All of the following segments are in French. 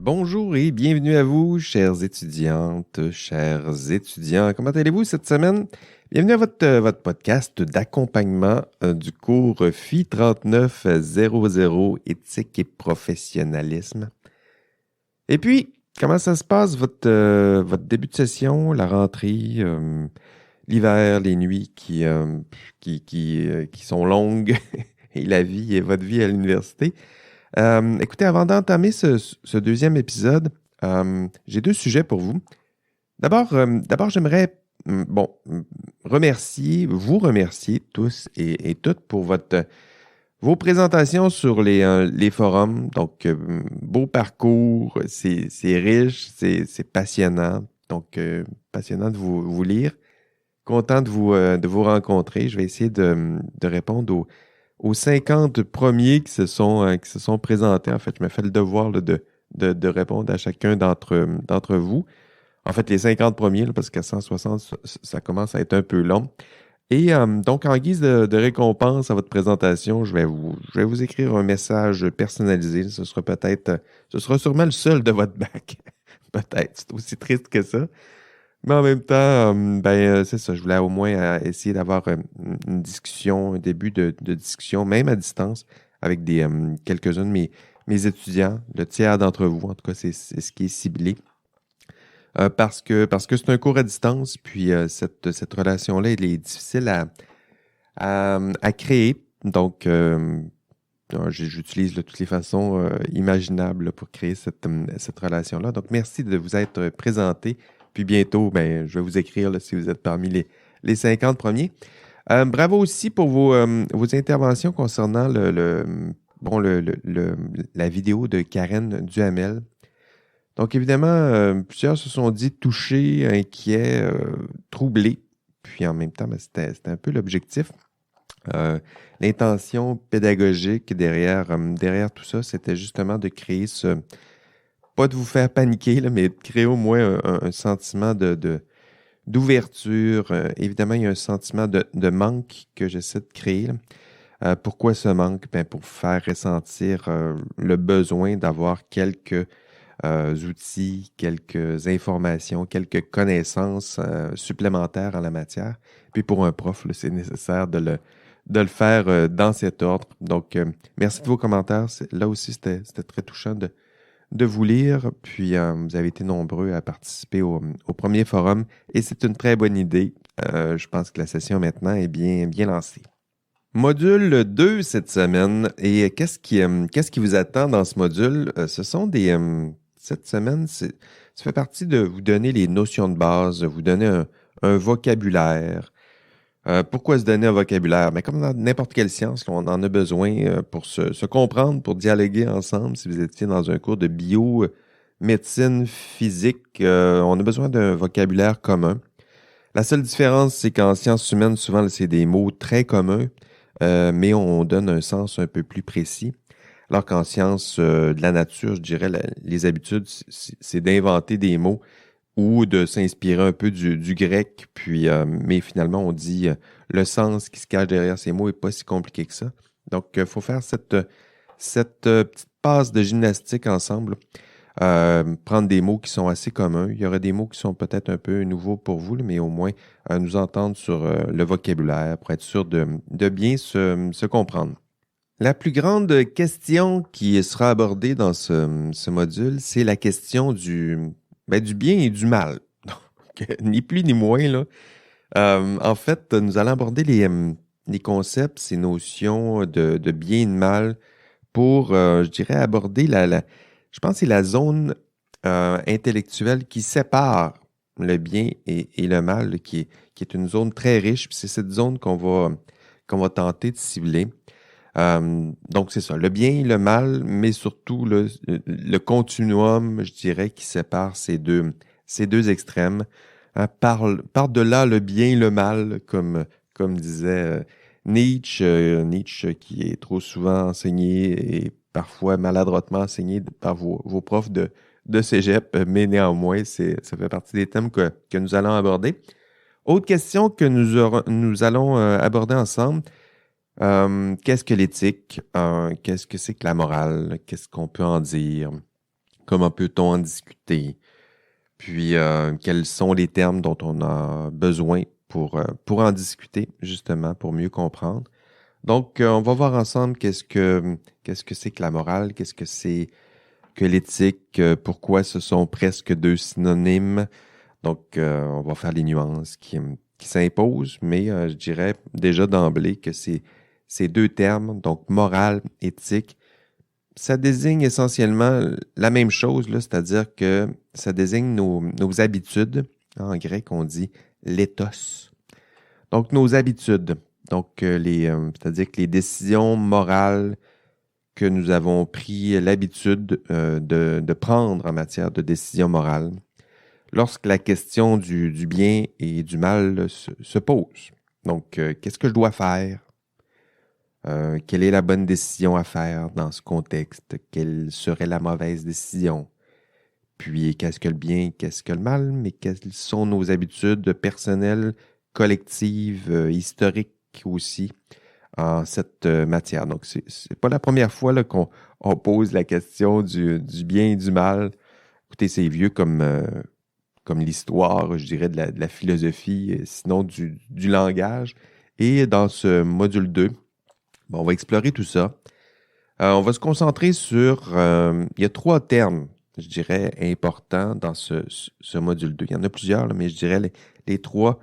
Bonjour et bienvenue à vous, chères étudiantes, chers étudiants. Comment allez-vous cette semaine? Bienvenue à votre podcast d'accompagnement du cours FI 3900 Éthique et professionnalisme. Et puis, comment ça se passe votre début de session, la rentrée, l'hiver, les nuits qui sont longues et la vie et votre vie à l'université? Écoutez, avant d'entamer ce deuxième épisode, j'ai deux sujets pour vous. D'abord, j'aimerais vous remercier tous et toutes pour vos présentations sur les forums. Donc, beau parcours, c'est riche, c'est passionnant. Donc, passionnant de vous lire. Content de vous rencontrer. Je vais essayer de répondre aux 50 premiers qui se sont présentés. En fait, je me fais le devoir là, de répondre à chacun d'entre vous. En fait, les 50 premiers, là, parce qu'à 160, ça commence à être un peu long. Et donc, en guise de récompense à votre présentation, je vais vous écrire un message personnalisé. Ce sera sûrement le seul de votre bac. Peut-être. C'est aussi triste que ça. Mais en même temps, c'est ça. Je voulais au moins essayer d'avoir une discussion, un début de discussion, même à distance, avec quelques-uns de mes étudiants, le tiers d'entre vous. En tout cas, c'est ce qui est ciblé. Parce que c'est un cours à distance, puis cette relation-là, elle est difficile à créer. Donc, j'utilise toutes les façons imaginables là, pour créer cette relation-là. Donc, merci de vous être présenté. Puis bientôt, je vais vous écrire là, si vous êtes parmi les 50 premiers. Bravo aussi pour vos interventions concernant la vidéo de Karen Duhamel. Donc, évidemment, plusieurs se sont dit touchés, inquiets, troublés. Puis en même temps, c'était un peu l'objectif. L'intention pédagogique derrière tout ça, c'était justement de créer pas de vous faire paniquer, là, mais de créer au moins un sentiment d'ouverture. Évidemment, il y a un sentiment de manque que j'essaie de créer. Pourquoi ce manque? Pour faire ressentir le besoin d'avoir quelques outils, quelques informations, quelques connaissances supplémentaires en la matière. Puis pour un prof, là, c'est nécessaire de le faire dans cet ordre. Donc, merci de vos commentaires. Là aussi, c'était très touchant de vous lire. Puis, vous avez été nombreux à participer au premier forum et c'est une très bonne idée. Je pense que la session maintenant est bien lancée. Module 2 cette semaine. Et qu'est-ce qui vous attend dans ce module? Ce sont cette semaine, ça fait partie de vous donner les notions de base, vous donner un vocabulaire. Pourquoi se donner un vocabulaire? Comme dans n'importe quelle science, là, on en a besoin pour se comprendre, pour dialoguer ensemble. Si vous étiez dans un cours de bio, médecine, physique, on a besoin d'un vocabulaire commun. La seule différence, c'est qu'en sciences humaines, souvent, c'est des mots très communs, mais on donne un sens un peu plus précis. Alors qu'en sciences de la nature, je dirais, les habitudes, c'est d'inventer des mots ou de s'inspirer un peu du grec, puis mais finalement, on dit le sens qui se cache derrière ces mots n'est pas si compliqué que ça. Donc, il faut faire cette petite passe de gymnastique ensemble, prendre des mots qui sont assez communs. Il y aura des mots qui sont peut-être un peu nouveaux pour vous, mais au moins nous entendre sur le vocabulaire pour être sûr de bien se comprendre. La plus grande question qui sera abordée dans ce module, c'est la question du bien et du mal. Donc, ni plus ni moins, là. En fait, nous allons aborder les concepts, ces notions de bien et de mal pour, je dirais, aborder je pense que c'est la zone intellectuelle qui sépare le bien et le mal, là, qui est une zone très riche. Puis c'est cette zone qu'on va tenter de cibler. Donc, c'est ça, le bien et le mal, mais surtout le continuum, je dirais, qui sépare ces deux extrêmes. Par-delà le bien et le mal, comme disait Nietzsche, Nietzsche qui est trop souvent enseigné et parfois maladroitement enseigné par vos profs de cégep, mais néanmoins, ça fait partie des thèmes que nous allons aborder. Autre question que nous allons aborder ensemble. Qu'est-ce que l'éthique? Qu'est-ce que c'est que la morale? Qu'est-ce qu'on peut en dire? Comment peut-on en discuter? Puis, quels sont les termes dont on a besoin pour en discuter, justement, pour mieux comprendre. Donc, on va voir ensemble qu'est-ce que c'est que la morale, qu'est-ce que c'est que l'éthique, pourquoi ce sont presque deux synonymes. Donc, on va faire les nuances qui s'imposent, mais je dirais déjà d'emblée que ces deux termes, donc morale, éthique, ça désigne essentiellement la même chose, là, c'est-à-dire que ça désigne nos habitudes. En grec, on dit l'éthos. Donc, nos habitudes. Donc, c'est-à-dire que les décisions morales que nous avons pris l'habitude de prendre en matière de décision morale lorsque la question du bien et du mal se pose. Donc, qu'est-ce que je dois faire? Quelle est la bonne décision à faire dans ce contexte? Quelle serait la mauvaise décision? Puis, qu'est-ce que le bien, qu'est-ce que le mal? Mais quelles sont nos habitudes personnelles, collectives, historiques aussi en cette matière? Donc, c'est pas la première fois là, qu'on pose la question du bien et du mal. Écoutez, c'est vieux comme l'histoire, je dirais, de la philosophie, sinon du langage. Et dans ce module 2, bon, on va explorer tout ça. On va se concentrer sur... il y a 3 termes, je dirais, importants dans ce module 2. Il y en a plusieurs, là, mais je dirais les 3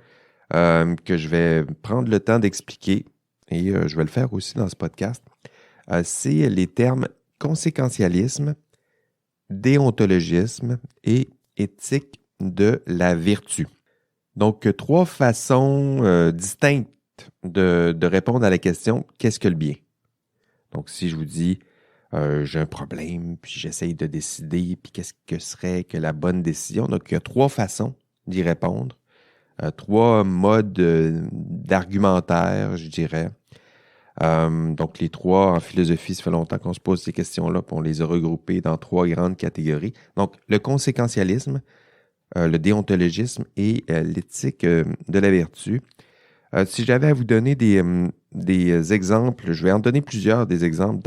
que je vais prendre le temps d'expliquer, et je vais le faire aussi dans ce podcast. C'est les termes conséquentialisme, déontologisme et éthique de la vertu. Donc, 3 façons distinctes de répondre à la question « Qu'est-ce que le bien? » Donc, si je vous dis j'ai un problème, puis j'essaye de décider, puis qu'est-ce que serait que la bonne décision? Donc, il y a 3 façons d'y répondre, 3 modes d'argumentaire, je dirais. Donc, les 3 en philosophie, ça fait longtemps qu'on se pose ces questions-là, puis on les a regroupées dans 3 grandes catégories. Donc, le conséquentialisme, le déontologisme et l'éthique de la vertu. Si j'avais à vous donner des exemples, je vais en donner plusieurs des exemples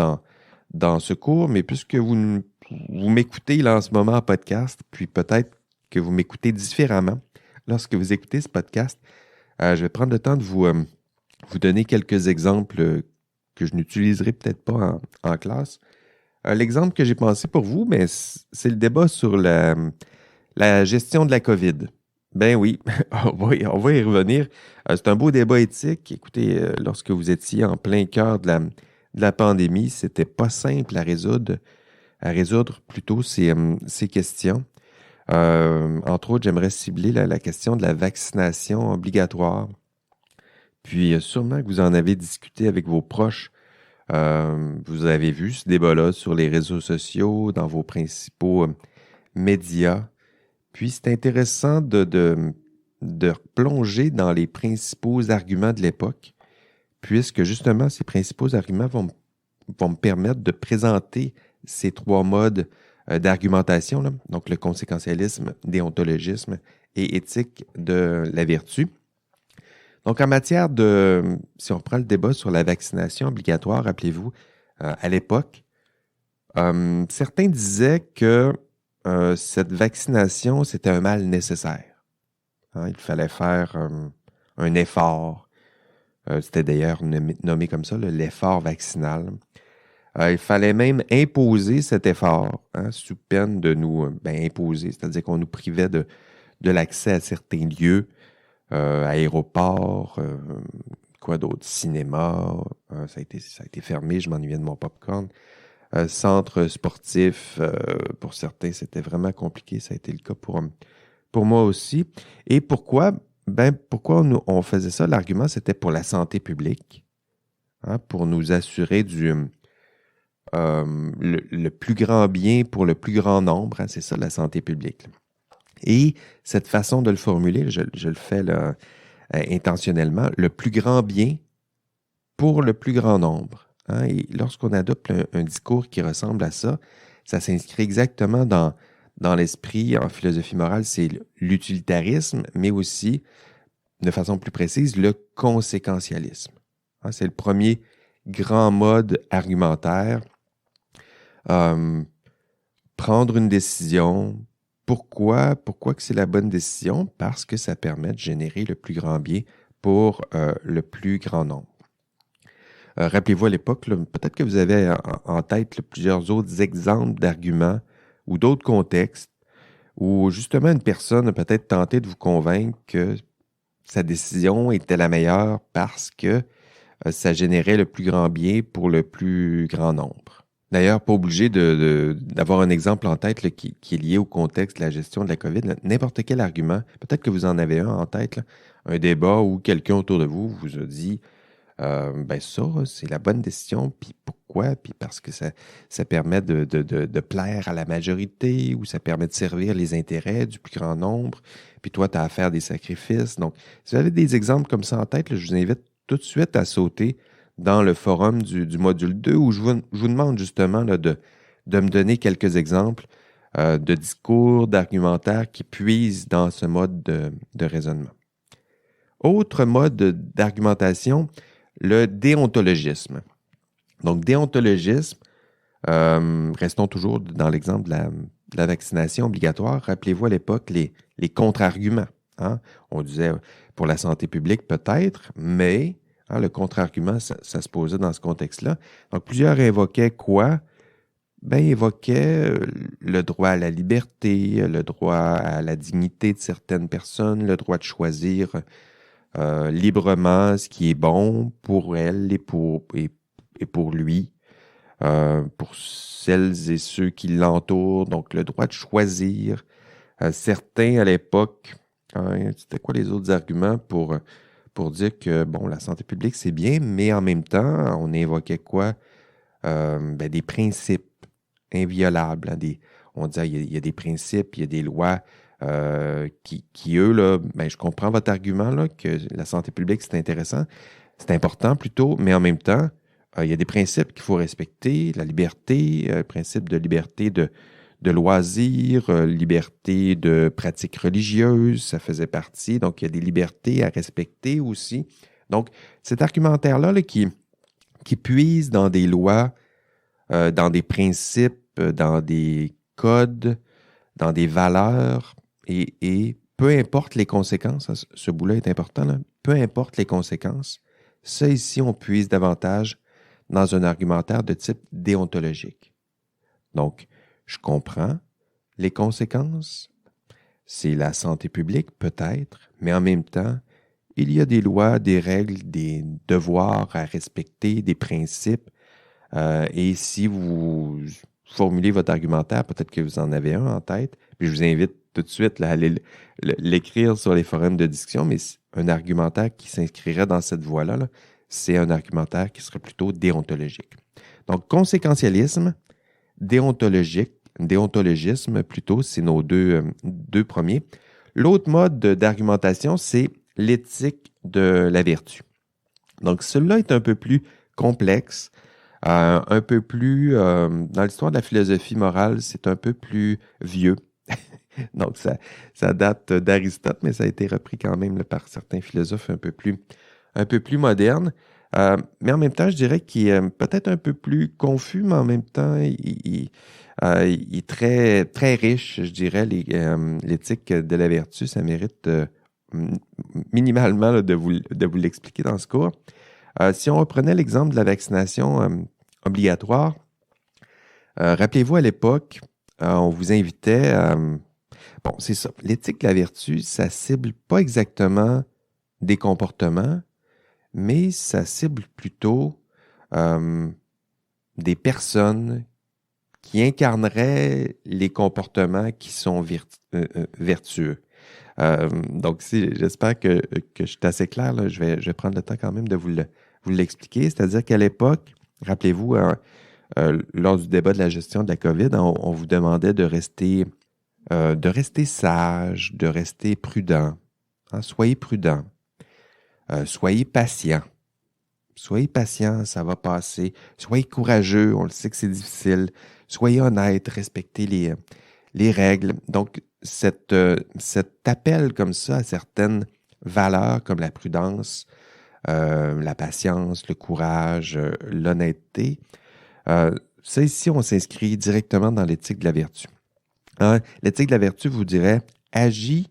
dans ce cours, mais puisque vous m'écoutez là en ce moment en podcast, puis peut-être que vous m'écoutez différemment lorsque vous écoutez ce podcast, je vais prendre le temps de vous donner quelques exemples que je n'utiliserai peut-être pas en classe. L'exemple que j'ai pensé pour vous, mais c'est le débat sur la gestion de la COVID. Ben oui, on va y revenir. C'est un beau débat éthique. Écoutez, lorsque vous étiez en plein cœur de la pandémie, c'était pas simple à résoudre plutôt ces questions. Entre autres, j'aimerais cibler la question de la vaccination obligatoire. Puis sûrement que vous en avez discuté avec vos proches. Vous avez vu ce débat-là sur les réseaux sociaux, dans vos principaux médias. Puis c'est intéressant de plonger dans les principaux arguments de l'époque, puisque justement, ces principaux arguments vont me permettre de présenter ces 3 modes d'argumentation, là. Donc le conséquentialisme, déontologisme et éthique de la vertu. Donc en matière si on reprend le débat sur la vaccination obligatoire, rappelez-vous, à l'époque, certains disaient que cette vaccination, c'était un mal nécessaire. Hein, il fallait faire un effort. C'était d'ailleurs nommé comme ça, l'effort vaccinal. Il fallait même imposer cet effort, hein, sous peine de nous imposer, c'est-à-dire qu'on nous privait de l'accès à certains lieux, aéroports, quoi d'autre, cinéma, ça a été fermé, je m'ennuyais de mon popcorn. Centre sportif, pour certains, c'était vraiment compliqué. Ça a été le cas pour moi aussi. Et pourquoi? Pourquoi on faisait ça? L'argument, c'était pour la santé publique, hein, pour nous assurer le plus grand bien pour le plus grand nombre. Hein, c'est ça, la santé publique. Et cette façon de le formuler, je le fais là, intentionnellement, le plus grand bien pour le plus grand nombre. Hein, et lorsqu'on adopte un discours qui ressemble à ça, ça s'inscrit exactement dans l'esprit en philosophie morale, c'est l'utilitarisme, mais aussi, de façon plus précise, le conséquentialisme. Hein, c'est le premier grand mode argumentaire prendre une décision. Pourquoi que c'est la bonne décision? Parce que ça permet de générer le plus grand bien pour le plus grand nombre. Rappelez-vous à l'époque, peut-être que vous avez en tête plusieurs autres exemples d'arguments ou d'autres contextes où justement une personne a peut-être tenté de vous convaincre que sa décision était la meilleure parce que ça générait le plus grand bien pour le plus grand nombre. D'ailleurs, pas obligé d'avoir un exemple en tête là, qui est lié au contexte de la gestion de la COVID. Là. N'importe quel argument, peut-être que vous en avez un en tête, là, un débat où quelqu'un autour de vous vous a dit ben ça, c'est la bonne décision. Puis pourquoi? Puis parce que ça permet de plaire à la majorité ou ça permet de servir les intérêts du plus grand nombre. Puis toi, tu as à faire des sacrifices. Donc, si vous avez des exemples comme ça en tête, là, je vous invite tout de suite à sauter dans le forum du module 2 où je vous demande justement là, de me donner quelques exemples de discours, d'argumentaire qui puisent dans ce mode de raisonnement. Autre mode d'argumentation, le déontologisme. Donc, déontologisme, restons toujours dans l'exemple de la vaccination obligatoire. Rappelez-vous à l'époque les contre-arguments. Hein? On disait pour la santé publique peut-être, mais le contre-argument, ça se posait dans ce contexte-là. Donc, plusieurs invoquaient quoi? Ben, évoquaient le droit à la liberté, le droit à la dignité de certaines personnes, le droit de choisir librement ce qui est bon pour elle et pour lui, pour celles et ceux qui l'entourent, donc le droit de choisir. Certains à l'époque, c'était quoi les autres arguments pour dire que bon, la santé publique c'est bien, mais en même temps, on évoquait quoi? Des principes inviolables. Hein, on disait il y a des principes, il y a des lois qui eux, là, ben, je comprends votre argument là, que la santé publique, c'est intéressant, c'est important plutôt, mais en même temps, il y a des principes qu'il faut respecter, la liberté, principe de liberté de loisirs, liberté de pratiques religieuses, ça faisait partie, donc il y a des libertés à respecter aussi. Donc, cet argumentaire-là là, qui puise dans des lois, dans des principes, dans des codes, dans des valeurs, et peu importe les conséquences, ce bout-là est important, là, peu importe les conséquences, ça ici, on puise davantage dans un argumentaire de type déontologique. Donc, je comprends les conséquences, c'est la santé publique peut-être, mais en même temps, il y a des lois, des règles, des devoirs à respecter, des principes, et si vous formulez votre argumentaire, peut-être que vous en avez un en tête, puis je vous invite tout de suite là, à aller l'écrire sur les forums de discussion, mais un argumentaire qui s'inscrirait dans cette voie-là, là, c'est un argumentaire qui serait plutôt déontologique. Donc, conséquentialisme, déontologisme plutôt, c'est nos deux premiers. L'autre mode d'argumentation, c'est l'éthique de la vertu. Donc, celui-là est un peu plus complexe, un peu plus, dans l'histoire de la philosophie morale, c'est un peu plus vieux. Donc, ça date d'Aristote, mais ça a été repris quand même là, par certains philosophes un peu plus modernes. Mais en même temps, je dirais qu'il est peut-être un peu plus confus, mais en même temps, il est très, très riche, je dirais. L'éthique de la vertu, ça mérite minimalement là, de vous l'expliquer dans ce cours. Si on reprenait l'exemple de la vaccination obligatoire, rappelez-vous à l'époque, on vous invitait bon, c'est ça. L'éthique de la vertu, ça cible pas exactement des comportements, mais ça cible plutôt des personnes qui incarneraient les comportements qui sont vertueux. Donc, j'espère que je suis assez clair. Là, je vais prendre le temps quand même de vous l'expliquer. C'est-à-dire qu'à l'époque, rappelez-vous, lors du débat de la gestion de la COVID, on vous demandait de rester sage, de rester prudent. Hein, soyez prudent. Soyez patient. Soyez patient, ça va passer. Soyez courageux, on le sait que c'est difficile. Soyez honnête, respectez les règles. Donc, cet appel comme ça à certaines valeurs comme la prudence, la patience, le courage, l'honnêteté, ça ici, on s'inscrit directement dans l'éthique de la vertu. Hein? L'éthique de la vertu vous dirait, agis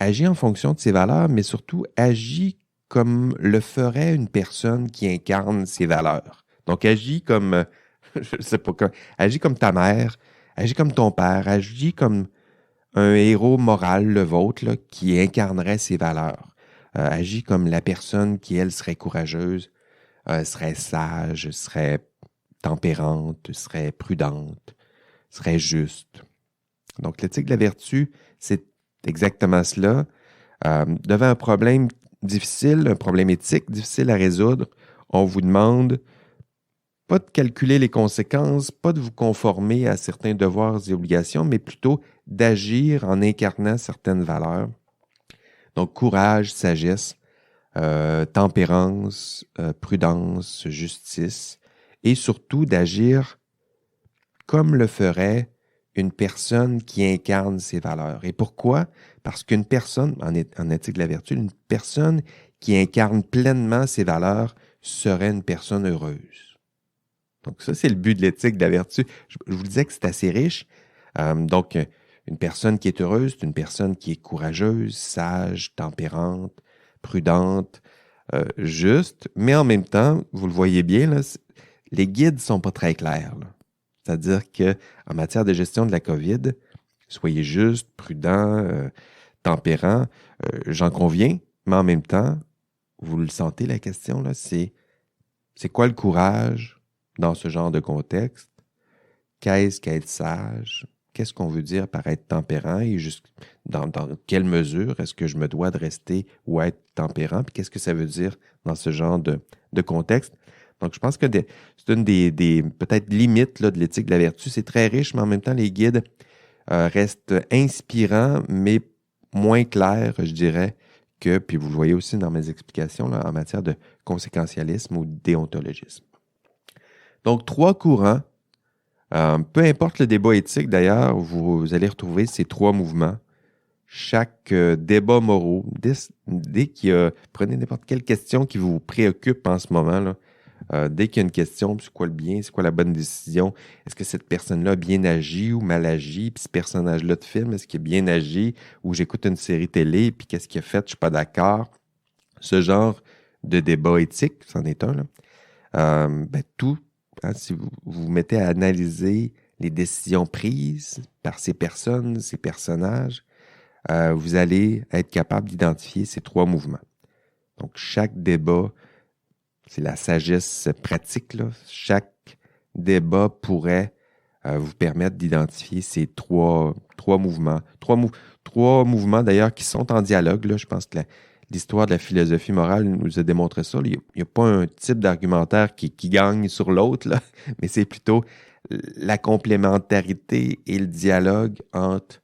en fonction de ses valeurs, mais surtout agis comme le ferait une personne qui incarne ses valeurs. Donc, agis comme, je sais pas, agis comme ta mère, agis comme ton père, agis comme un héros moral, le vôtre, là, qui incarnerait ses valeurs. Agis comme la personne qui, elle, serait courageuse, serait sage, serait tempérante, serait prudente, serait juste. Donc, l'éthique de la vertu, c'est exactement cela. Devant un problème difficile, un problème éthique difficile à résoudre, on vous demande pas de calculer les conséquences, pas de vous conformer à certains devoirs et obligations, mais plutôt d'agir en incarnant certaines valeurs. Donc, courage, sagesse, tempérance, prudence, justice, et surtout d'agir comme le ferait une personne qui incarne ces valeurs. Et pourquoi? Parce qu'une personne, en éthique de la vertu, une personne qui incarne pleinement ces valeurs serait une personne heureuse. Donc ça, c'est le but de l'éthique de la vertu. Je vous disais que c'est assez riche. Donc, une personne qui est heureuse, c'est une personne qui est courageuse, sage, tempérante, prudente, juste, mais en même temps, vous le voyez bien, là, les guides ne sont pas très clairs, là. C'est-à-dire qu'en matière de gestion de la COVID, soyez juste, prudent, tempérant, j'en conviens, mais en même temps, vous le sentez la question, là, c'est quoi le courage dans ce genre de contexte? Qu'est-ce qu'être sage? Qu'est-ce qu'on veut dire par être tempérant et dans quelle mesure est-ce que je me dois de rester ou être tempérant? Puis qu'est-ce que ça veut dire dans ce genre de contexte? Donc, je pense que c'est une des peut-être limites là, de l'éthique de la vertu. C'est très riche, mais en même temps, les guides restent inspirants, mais moins clairs, je dirais, puis vous le voyez aussi dans mes explications là, en matière de conséquentialisme ou déontologisme. Donc, 3 courants. Peu importe le débat éthique, d'ailleurs, vous allez retrouver ces 3 mouvements. Chaque débat moraux, dès qu'il y a, prenez n'importe quelle question qui vous préoccupe en ce moment, là, dès qu'il y a une question, c'est quoi le bien, c'est quoi la bonne décision, est-ce que cette personne-là a bien agi ou mal agi, puis ce personnage-là de film, est-ce qu'il a bien agi, ou j'écoute une série télé, puis qu'est-ce qu'il a fait, je suis pas d'accord. Ce genre de débat éthique, c'en est un, là. Tout, hein, si vous vous mettez à analyser les décisions prises par ces personnes, ces personnages, vous allez être capable d'identifier ces 3 mouvements. Donc, chaque débat, c'est la sagesse pratique, là. Chaque débat pourrait vous permettre d'identifier ces 3 mouvements. 3 mouvements, d'ailleurs, qui sont en dialogue, là. Je pense que l'histoire de la philosophie morale nous a démontré ça. Il n'y a pas un type d'argumentaire qui gagne sur l'autre, là, mais c'est plutôt la complémentarité et le dialogue entre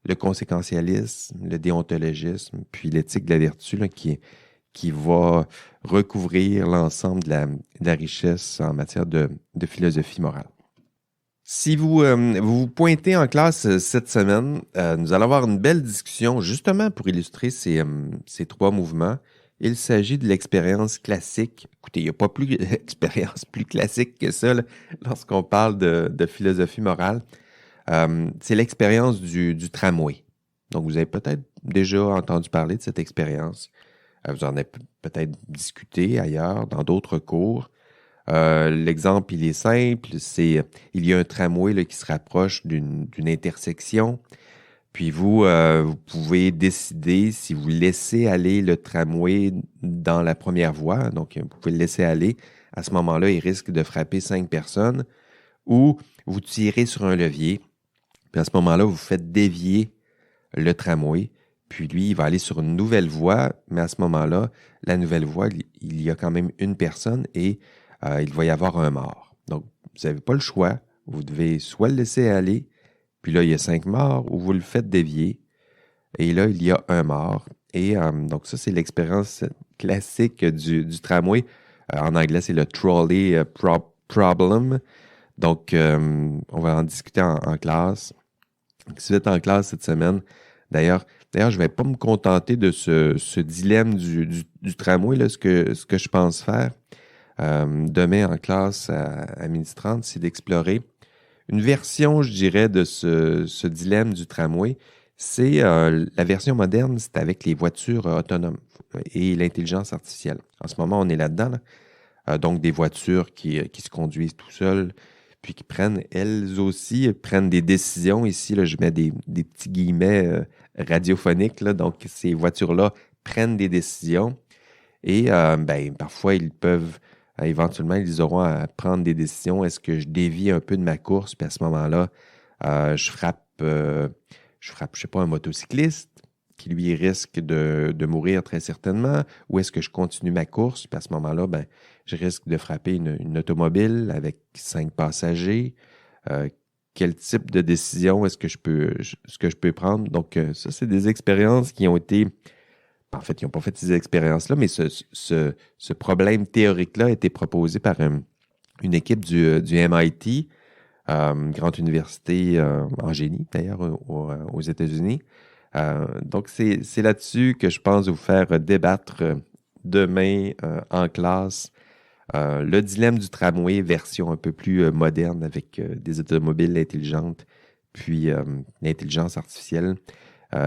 le conséquentialisme, le déontologisme, puis l'éthique de la vertu là, qui va recouvrir l'ensemble de la richesse en matière de philosophie morale. Si vous vous pointez en classe cette semaine, nous allons avoir une belle discussion justement pour illustrer ces 3 mouvements. Il s'agit de l'expérience classique. Écoutez, il n'y a pas plus d'expérience plus classique que ça là, lorsqu'on parle de philosophie morale. C'est l'expérience du tramway. Donc, vous avez peut-être déjà entendu parler de cette expérience. Vous en avez peut-être discuté ailleurs, dans d'autres cours. L'exemple, il est simple. Il y a un tramway là, qui se rapproche d'une intersection. Puis vous pouvez décider si vous laissez aller le tramway dans la première voie. Donc, vous pouvez le laisser aller. À ce moment-là, il risque de frapper 5 personnes. Ou vous tirez sur un levier. Puis à ce moment-là, vous faites dévier le tramway. Puis lui, il va aller sur une nouvelle voie. Mais à ce moment-là, la nouvelle voie, il y a quand même une personne et il va y avoir un mort. Donc, vous n'avez pas le choix. Vous devez soit le laisser aller, puis là, il y a 5 morts, ou vous le faites dévier. Et là, il y a un mort. Et donc, ça, c'est l'expérience classique du tramway. En anglais, c'est le trolley problem. Donc, on va en discuter en classe. Si vous êtes en classe cette semaine, d'ailleurs, je ne vais pas me contenter de ce dilemme du tramway, là, ce que je pense faire. demain en classe à midi 30, c'est d'explorer une version, je dirais, de ce dilemme du tramway. C'est la version moderne, c'est avec les voitures autonomes et l'intelligence artificielle. En ce moment, on est là-dedans, là. Donc des voitures qui se conduisent tout seules, puis qui prennent, elles aussi, prennent des décisions. Ici, là, je mets des petits guillemets radiophoniques, là. Donc ces voitures-là prennent des décisions et parfois, ils peuvent, éventuellement, ils auront à prendre des décisions. Est-ce que je dévie un peu de ma course, puis à ce moment-là, je frappe, je sais pas, un motocycliste qui, lui, risque de mourir très certainement, ou est-ce que je continue ma course, puis à ce moment-là, je risque de frapper une automobile avec 5 passagers. Euh, Quel type de décision est-ce que je peux prendre? Donc, ça, c'est des expériences qui ont été en fait, ils n'ont pas fait ces expériences-là, mais ce problème théorique-là a été proposé par une équipe du MIT, grande université en génie, d'ailleurs, aux États-Unis. Donc, c'est là-dessus que je pense vous faire débattre demain en classe le dilemme du tramway, version un peu plus moderne avec des automobiles intelligentes, puis l'intelligence artificielle.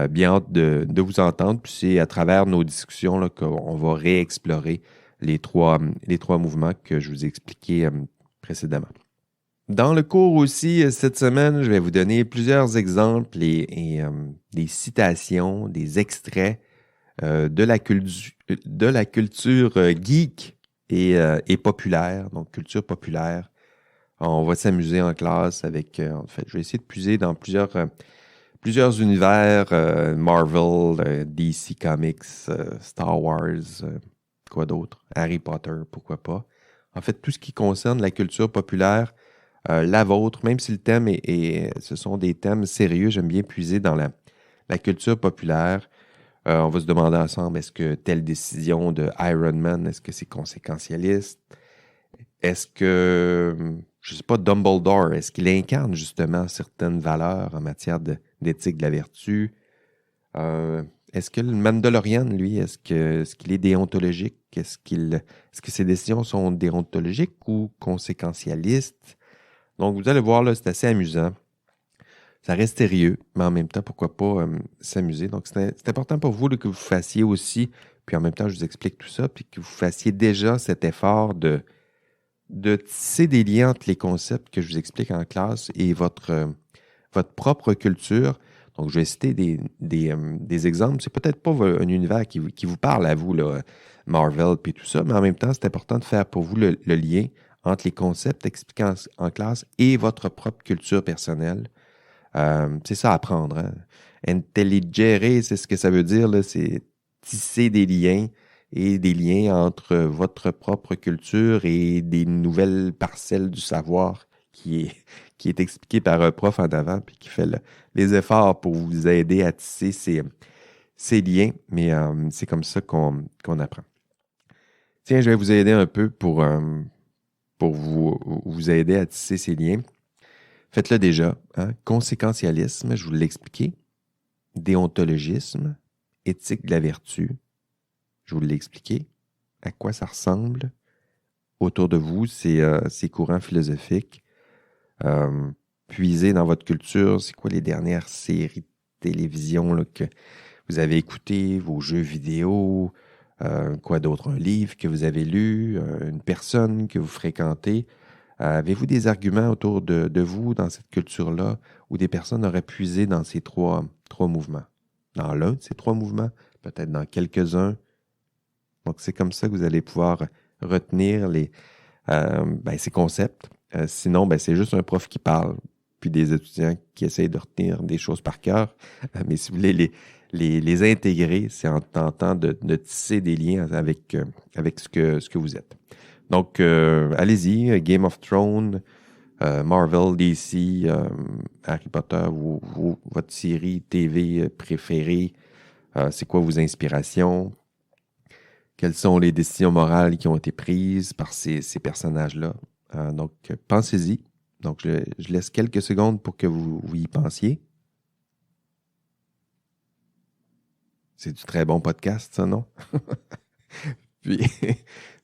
Bien hâte de vous entendre. Puis c'est à travers nos discussions là, qu'on va réexplorer les trois mouvements que je vous ai expliqués précédemment. Dans le cours aussi, cette semaine, je vais vous donner plusieurs exemples et des citations, des extraits de la culture geek et populaire, donc culture populaire. On va s'amuser en classe avec, en fait, je vais essayer de puiser dans plusieurs univers, Marvel, DC Comics, Star Wars, quoi d'autre? Harry Potter, pourquoi pas. En fait, tout ce qui concerne la culture populaire, la vôtre, même si le thème ce sont des thèmes sérieux, j'aime bien puiser dans la culture populaire. On va se demander ensemble, est-ce que telle décision de Iron Man, est-ce que c'est conséquentialiste? Est-ce que, je ne sais pas, Dumbledore, est-ce qu'il incarne justement certaines valeurs en matière d'éthique de la vertu? Est-ce que le Mandalorian, lui, est-ce qu'il est déontologique? Est-ce que ses décisions sont déontologiques ou conséquentialistes? Donc, vous allez voir, là, c'est assez amusant. Ça reste sérieux, mais en même temps, pourquoi pas s'amuser. Donc, c'est important pour vous là, que vous fassiez aussi, puis en même temps, je vous explique tout ça, puis que vous fassiez déjà cet effort de tisser des liens entre les concepts que je vous explique en classe et votre propre culture. Donc, je vais citer des exemples. C'est peut-être pas un univers qui vous parle à vous, là, Marvel puis tout ça, mais en même temps, c'est important de faire pour vous le lien entre les concepts expliqués en classe et votre propre culture personnelle. C'est ça, apprendre. Hein? Intelligere, c'est ce que ça veut dire, là, c'est tisser des liens et des liens entre votre propre culture et des nouvelles parcelles du savoir qui est expliqué par un prof en avant puis qui fait les efforts pour vous aider à tisser ces liens. Mais c'est comme ça qu'on apprend. Tiens, je vais vous aider un peu pour vous aider à tisser ces liens. Faites-le déjà. Hein? Conséquentialisme, je vous l'ai expliqué. Déontologisme, éthique de la vertu, je vous l'ai expliqué. À quoi ça ressemble autour de vous, ces courants philosophiques. Puisez dans votre culture, c'est quoi les dernières séries de télévision là, que vous avez écoutées, vos jeux vidéo, quoi d'autre, un livre que vous avez lu, une personne que vous fréquentez. Avez-vous des arguments autour de vous dans cette culture-là où des personnes auraient puisé dans ces trois mouvements? Dans l'un de ces trois mouvements, peut-être dans quelques-uns. Donc, c'est comme ça que vous allez pouvoir retenir ces concepts. Sinon, c'est juste un prof qui parle, puis des étudiants qui essayent de retenir des choses par cœur. Mais si vous voulez les intégrer, c'est en tentant de tisser des liens avec ce que vous êtes. Donc, allez-y, Game of Thrones, Marvel, DC, Harry Potter, votre série TV préférée, c'est quoi vos inspirations? Quelles sont les décisions morales qui ont été prises par ces personnages-là? Donc, pensez-y. Donc, je laisse quelques secondes pour que vous y pensiez. C'est du très bon podcast, ça, non? Puis,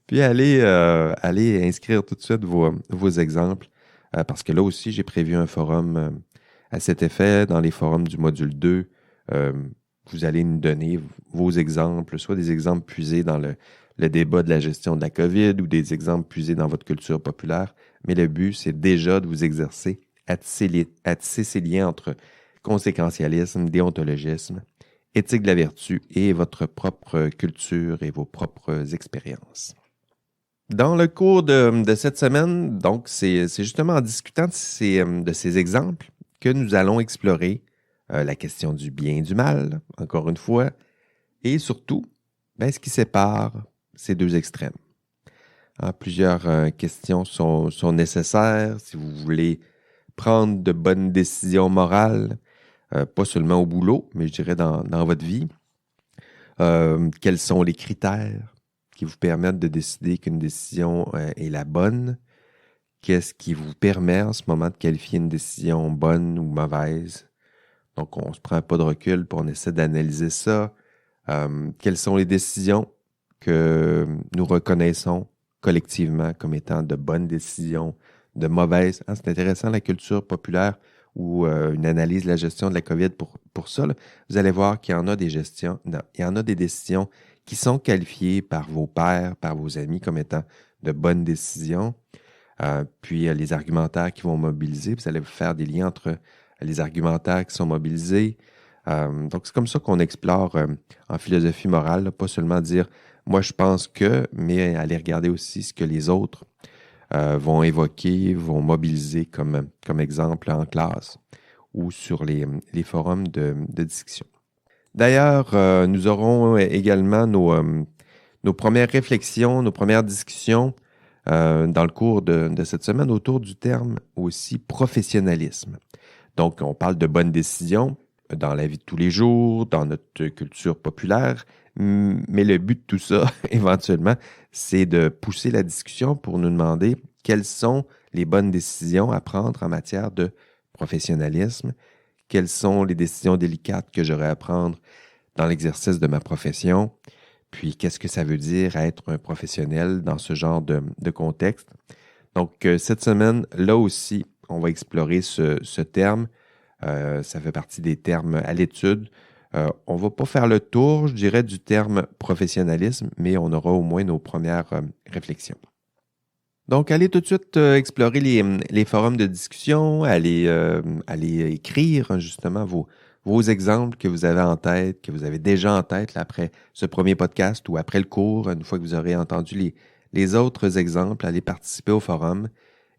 Puis allez inscrire tout de suite vos exemples, parce que là aussi, j'ai prévu un forum à cet effet. Dans les forums du module 2, vous allez nous donner vos exemples, soit des exemples puisés dans le débat de la gestion de la COVID ou des exemples puisés dans votre culture populaire. Mais le but, c'est déjà de vous exercer à tisser ces liens entre conséquentialisme, déontologisme, éthique de la vertu et votre propre culture et vos propres expériences. Dans le cours de cette semaine, donc, c'est justement en discutant de ces exemples que nous allons explorer la question du bien et du mal, encore une fois, et surtout, ce qui sépare ces deux extrêmes. Plusieurs questions sont nécessaires si vous voulez prendre de bonnes décisions morales, pas seulement au boulot, mais je dirais dans votre vie. Quels sont les critères qui vous permettent de décider qu'une décision est la bonne? Qu'est-ce qui vous permet en ce moment de qualifier une décision bonne ou mauvaise? Donc, on ne se prend pas de recul, puis on essaie d'analyser ça. Quelles sont les décisions que nous reconnaissons collectivement comme étant de bonnes décisions, de mauvaises? C'est intéressant, la culture populaire ou une analyse de la gestion de la COVID pour ça. Là. Vous allez voir qu'il y en a il y en a des décisions qui sont qualifiées par vos pairs, par vos amis comme étant de bonnes décisions. Puis les argumentaires qui vont mobiliser, vous allez faire des liens entre les argumentaires qui sont mobilisés. Donc, c'est comme ça qu'on explore en philosophie morale, là, pas seulement dire « moi, je pense que », mais aller regarder aussi ce que les autres vont évoquer, vont mobiliser comme exemple en classe ou sur les forums de discussion. D'ailleurs, nous aurons également nos premières réflexions, nos premières discussions dans le cours de cette semaine autour du terme aussi professionnalisme. Donc, on parle de bonnes décisions dans la vie de tous les jours, dans notre culture populaire, mais le but de tout ça, éventuellement, c'est de pousser la discussion pour nous demander quelles sont les bonnes décisions à prendre en matière de professionnalisme, quelles sont les décisions délicates que j'aurais à prendre dans l'exercice de ma profession, puis qu'est-ce que ça veut dire être un professionnel dans ce genre de contexte. Donc, cette semaine, là aussi, on va explorer ce terme. Ça fait partie des termes à l'étude. On ne va pas faire le tour, je dirais, du terme professionnalisme, mais on aura au moins nos premières réflexions. Donc, allez tout de suite explorer les forums de discussion, allez écrire justement vos exemples que vous avez en tête, que vous avez déjà en tête là, après ce premier podcast ou après le cours, une fois que vous aurez entendu les autres exemples, allez participer au forum.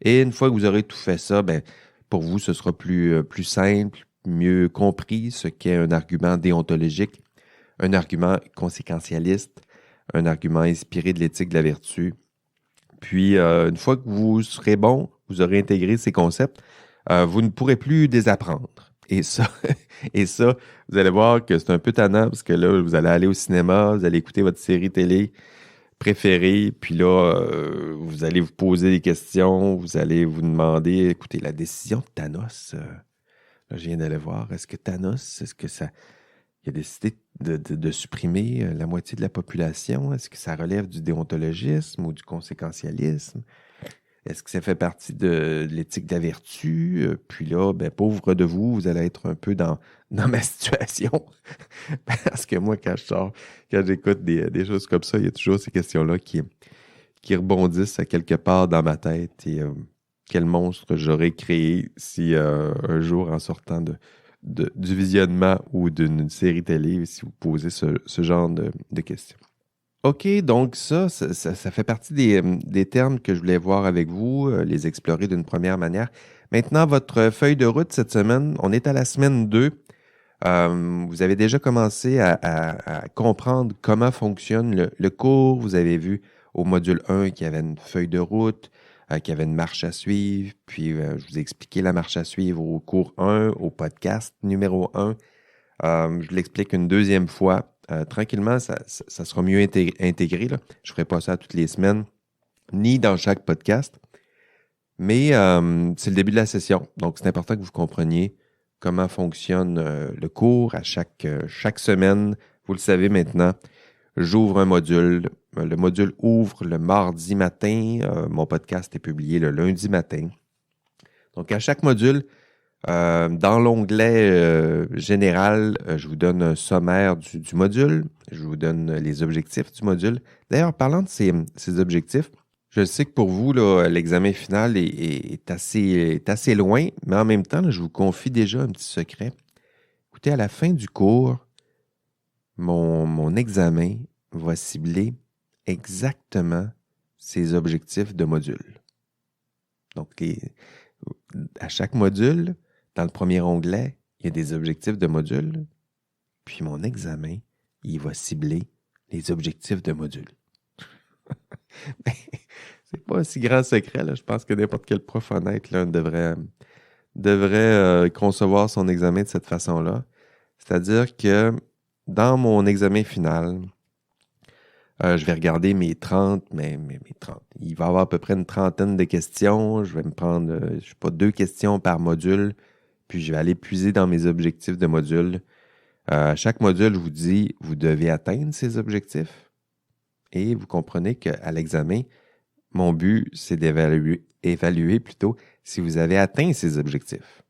Et une fois que vous aurez tout fait ça, pour vous, ce sera plus simple, mieux compris ce qu'est un argument déontologique, un argument conséquentialiste, un argument inspiré de l'éthique de la vertu. Puis, une fois que vous serez bon, vous aurez intégré ces concepts, vous ne pourrez plus désapprendre. Et ça, vous allez voir que c'est un peu tannant parce que là, vous allez aller au cinéma, vous allez écouter votre série télé préférée, puis là, vous allez vous poser des questions, vous allez vous demander, écoutez, la décision de Thanos, là, je viens d'aller voir, est-ce que Thanos, il a décidé de supprimer la moitié de la population? Est-ce que ça relève du déontologisme ou du conséquentialisme? Est-ce que ça fait partie de l'éthique de la vertu? Puis là, pauvre de vous, vous allez être un peu dans ma situation. Parce que moi, quand j'écoute des choses comme ça, il y a toujours ces questions-là qui rebondissent à quelque part dans ma tête. Et quel monstre j'aurais créé si un jour, en sortant du visionnement ou d'une série télé, si vous posez ce genre de questions. OK, donc ça fait partie des termes que je voulais voir avec vous, les explorer d'une première manière. Maintenant, votre feuille de route cette semaine, on est à la semaine 2. Vous avez déjà commencé à comprendre comment fonctionne le cours. Vous avez vu au module 1 qu'il y avait une feuille de route, qu'il y avait une marche à suivre. Puis, je vous ai expliqué la marche à suivre au cours 1, au podcast numéro 1. Je l'explique une deuxième fois. Tranquillement, ça sera mieux intégré. Là. Je ne ferai pas ça toutes les semaines, ni dans chaque podcast. Mais c'est le début de la session. Donc, c'est important que vous compreniez comment fonctionne le cours à chaque semaine. Vous le savez maintenant, j'ouvre un module, Le module ouvre le mardi matin. Mon podcast est publié le lundi matin. Donc, à chaque module, dans l'onglet général, je vous donne un sommaire du module. Je vous donne les objectifs du module. D'ailleurs, parlant de ces objectifs, je sais que pour vous, là, l'examen final est assez loin, mais en même temps, là, je vous confie déjà un petit secret. Écoutez, à la fin du cours, mon examen va cibler exactement ces objectifs de module. Donc, à chaque module, dans le premier onglet, il y a des objectifs de module. Puis mon examen, il va cibler les objectifs de module. C'est pas un si grand secret, là. Je pense que n'importe quel prof honnête là, devrait concevoir son examen de cette façon-là. C'est-à-dire que dans mon examen final, je vais regarder mes 30. Il va y avoir à peu près une trentaine de questions. Je vais me prendre, 2 questions par module. Puis je vais aller puiser dans mes objectifs de module. À chaque module, je vous dis, vous devez atteindre ces objectifs. Et vous comprenez qu'à l'examen, mon but, c'est d'évaluer plutôt si vous avez atteint ces objectifs.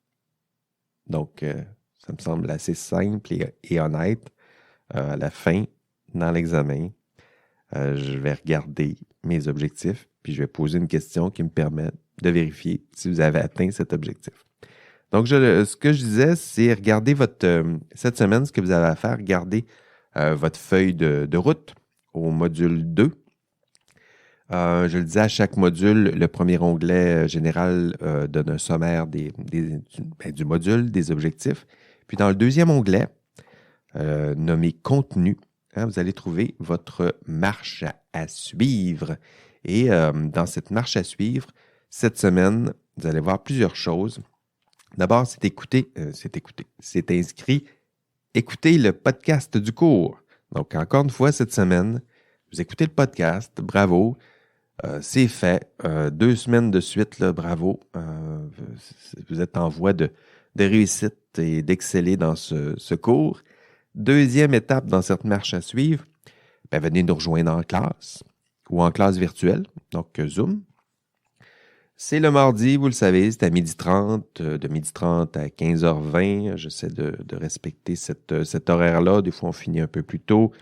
Donc, ça me semble assez simple et honnête. À la fin, dans l'examen, je vais regarder mes objectifs, puis je vais poser une question qui me permet de vérifier si vous avez atteint cet objectif. Donc, ce que je disais, c'est regarder cette semaine, ce que vous avez à faire, regardez votre feuille de route au module 2. Je le disais, à chaque module, le premier onglet général donne un sommaire du module, des objectifs. Puis dans le deuxième onglet, nommé Contenu, vous allez trouver votre marche à suivre. Et dans cette marche à suivre, cette semaine, vous allez voir plusieurs choses. D'abord, c'est inscrit. Écoutez le podcast du cours. Donc, encore une fois, cette semaine, vous écoutez le podcast. Bravo. C'est fait. 2 semaines de suite, là, bravo. Vous êtes en voie de réussite et d'exceller dans ce cours. Deuxième étape dans cette marche à suivre, venez nous rejoindre en classe ou en classe virtuelle, donc Zoom. C'est le mardi, vous le savez, c'est à 12h30, de 12h30 à 15h20. J'essaie de respecter cet horaire-là. Des fois, on finit un peu plus tôt.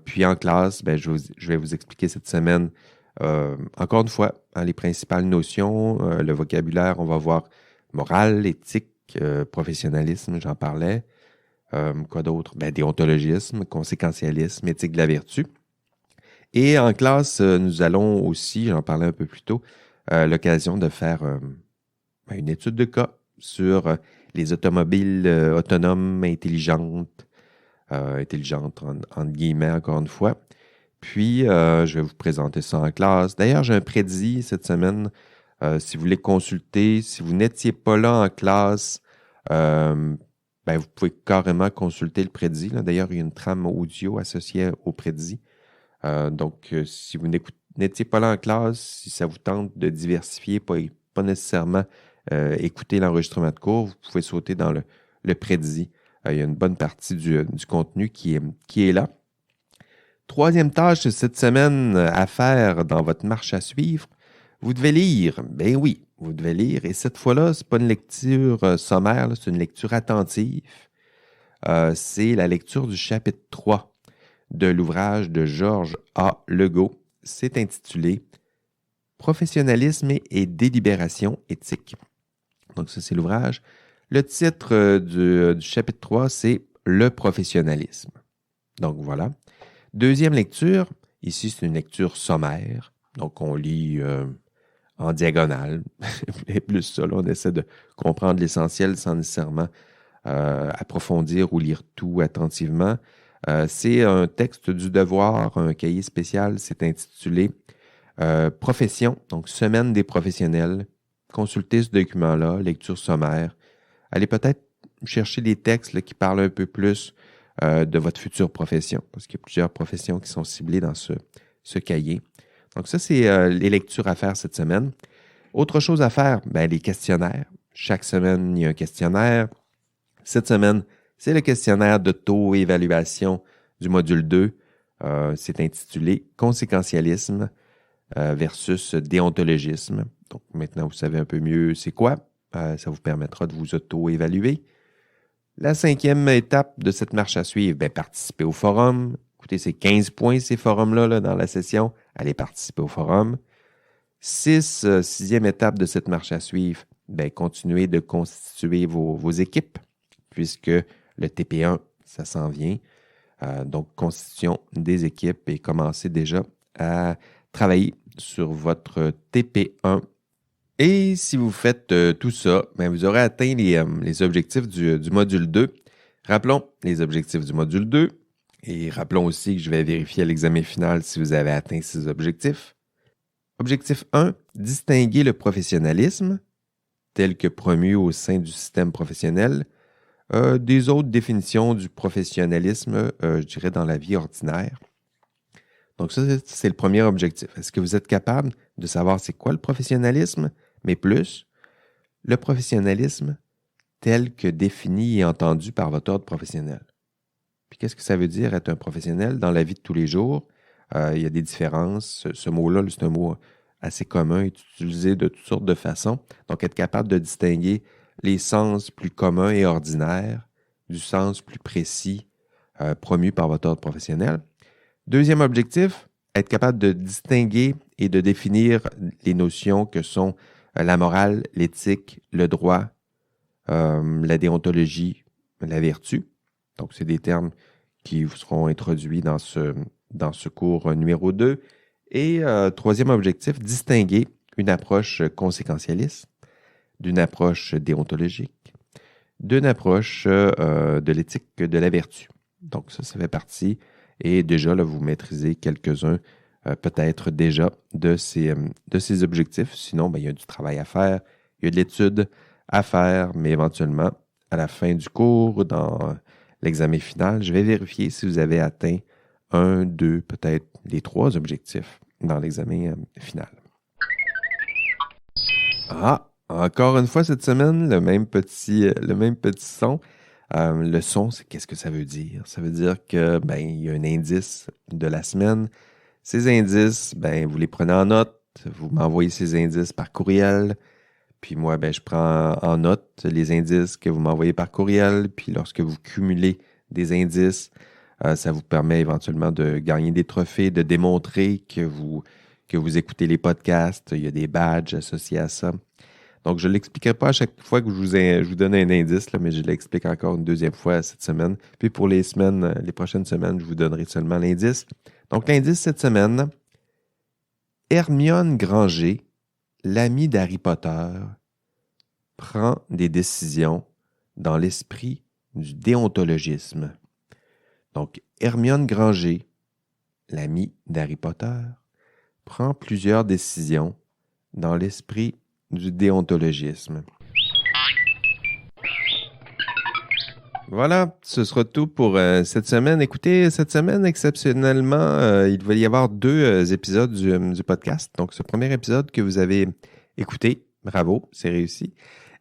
Puis en classe, je vais vous expliquer cette semaine, encore une fois, les principales notions, le vocabulaire, on va voir morale, éthique, professionnalisme, j'en parlais. Quoi d'autre? Déontologisme, conséquentialisme, éthique de la vertu. Et en classe, nous allons aussi, j'en parlais un peu plus tôt, l'occasion de faire une étude de cas sur les automobiles autonomes intelligentes, entre guillemets, encore une fois. Puis, je vais vous présenter ça en classe. D'ailleurs, j'ai un prédit cette semaine. Si vous voulez consulter, si vous n'étiez pas là en classe, vous pouvez carrément consulter le prédit. D'ailleurs, il y a une trame audio associée au prédit. Donc, si vous n'étiez pas là en classe, si ça vous tente de diversifier, pas nécessairement écouter l'enregistrement de cours, vous pouvez sauter dans le prédit. Il y a une bonne partie du contenu qui est là. Troisième tâche cette semaine à faire dans votre marche à suivre, vous devez lire. Ben oui, vous devez lire. Et cette fois-là, ce n'est pas une lecture sommaire, c'est une lecture attentive. C'est la lecture du chapitre 3 de l'ouvrage de Georges A. Legault. C'est intitulé « Professionnalisme et délibération éthique ». Donc ça, c'est l'ouvrage. Le titre du chapitre 3, c'est « Le professionnalisme ». Donc voilà. Deuxième lecture, ici c'est une lecture sommaire. Donc on lit en diagonale. Et plus ça, là, on essaie de comprendre l'essentiel sans nécessairement approfondir ou lire tout attentivement. C'est un texte du devoir, un cahier spécial, c'est intitulé Profession, donc Semaine des professionnels. Consultez ce document-là, lecture sommaire. Allez peut-être chercher des textes là, qui parlent un peu plus de votre future profession, parce qu'il y a plusieurs professions qui sont ciblées dans ce cahier. Donc ça, c'est les lectures à faire cette semaine. Autre chose à faire, les questionnaires. Chaque semaine, il y a un questionnaire. Cette semaine, c'est le questionnaire d'auto-évaluation du module 2. C'est intitulé Conséquentialisme versus déontologisme. Donc maintenant, vous savez un peu mieux c'est quoi. Ça vous permettra de vous auto-évaluer. La 5e étape de cette marche à suivre, participer au forum. Écoutez, c'est 15 points ces forums-là là, dans la session. Allez participer au forum. 6e étape de cette marche à suivre, continuez de constituer vos équipes, puisque le TP1, ça s'en vient. Donc, constitution des équipes et commencez déjà à travailler sur votre TP1. Et si vous faites tout ça, vous aurez atteint les objectifs du module 2. Rappelons les objectifs du module 2 et rappelons aussi que je vais vérifier à l'examen final si vous avez atteint ces objectifs. Objectif 1, distinguer le professionnalisme, tel que promu au sein du système professionnel, des autres définitions du professionnalisme, je dirais, dans la vie ordinaire. Donc ça, c'est le premier objectif. Est-ce que vous êtes capable de savoir c'est quoi le professionnalisme, mais plus, le professionnalisme tel que défini et entendu par votre ordre professionnel. Puis qu'est-ce que ça veut dire être un professionnel dans la vie de tous les jours? Il y a des différences. Ce mot-là, c'est un mot assez commun, est utilisé de toutes sortes de façons. Donc, être capable de distinguer les sens plus communs et ordinaires du sens plus précis promu par votre ordre professionnel. Deuxième objectif, être capable de distinguer et de définir les notions que sont la morale, l'éthique, le droit, la déontologie, la vertu. Donc, c'est des termes qui vous seront introduits dans ce cours numéro 2. Et troisième objectif, distinguer une approche conséquentialiste d'une approche déontologique, d'une approche de l'éthique de la vertu. Donc ça fait partie. Et déjà, là, vous maîtrisez quelques-uns peut-être déjà de ces objectifs. Sinon, il y a du travail à faire, il y a de l'étude à faire, mais éventuellement, à la fin du cours, dans l'examen final, je vais vérifier si vous avez atteint 1, 2, peut-être les 3 objectifs dans l'examen final. Encore une fois cette semaine, le même petit son. Le son, c'est qu'est-ce que ça veut dire? Ça veut dire que il y a un indice de la semaine. Ces indices, vous les prenez en note, vous m'envoyez ces indices par courriel. Puis moi, je prends en note les indices que vous m'envoyez par courriel. Puis lorsque vous cumulez des indices, ça vous permet éventuellement de gagner des trophées, de démontrer que vous écoutez les podcasts. Il y a des badges associés à ça. Donc, je ne l'expliquerai pas à chaque fois que je vous donne un indice, là, mais je l'explique encore une deuxième fois cette semaine. Puis pour les prochaines semaines, je vous donnerai seulement l'indice. Donc, l'indice cette semaine, Hermione Granger, l'amie d'Harry Potter, prend des décisions dans l'esprit du déontologisme. Donc, Hermione Granger, l'amie d'Harry Potter, prend plusieurs décisions dans l'esprit du déontologisme. Voilà, ce sera tout pour cette semaine. Écoutez, cette semaine, exceptionnellement, il va y avoir 2 épisodes du podcast. Donc, ce premier épisode que vous avez écouté, bravo, c'est réussi.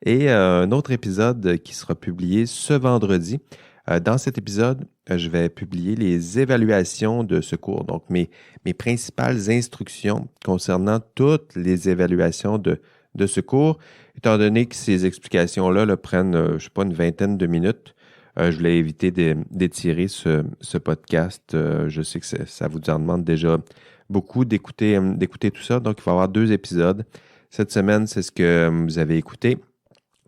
Et un autre épisode qui sera publié ce vendredi. Dans cet épisode, je vais publier les évaluations de ce cours. Donc, mes principales instructions concernant toutes les évaluations de ce cours, étant donné que ces explications-là prennent, une vingtaine de minutes. Je voulais éviter d'étirer ce podcast. Je sais que ça vous en demande déjà beaucoup d'écouter tout ça. Donc, il va y avoir 2 épisodes. Cette semaine, c'est ce que vous avez écouté.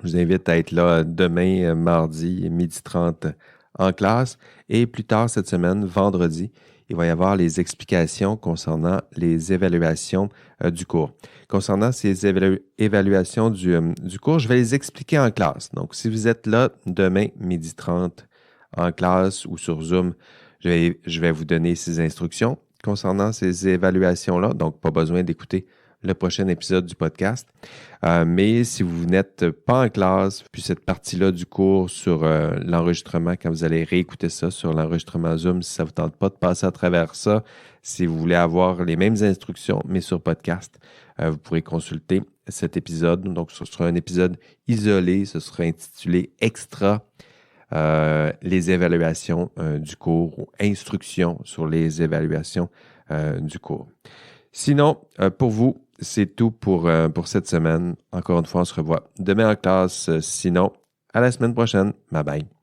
Je vous invite à être là demain, mardi, 12h30 en classe. Et plus tard cette semaine, vendredi, il va y avoir les explications concernant les évaluations du cours. Concernant ces évaluations du cours, je vais les expliquer en classe. Donc, si vous êtes là demain, 12h30 en classe ou sur Zoom, je vais vous donner ces instructions concernant ces évaluations-là. Donc, pas besoin d'écouter le prochain épisode du podcast. Mais si vous n'êtes pas en classe, puis cette partie-là du cours sur l'enregistrement, quand vous allez réécouter ça sur l'enregistrement Zoom, si ça ne vous tente pas de passer à travers ça, si vous voulez avoir les mêmes instructions, mais sur podcast, vous pourrez consulter cet épisode. Donc, ce sera un épisode isolé, ce sera intitulé Extra. les évaluations du cours ou instructions sur les évaluations du cours. Sinon, pour vous, c'est tout pour cette semaine. Encore une fois, on se revoit demain en classe. Sinon, à la semaine prochaine. Bye bye.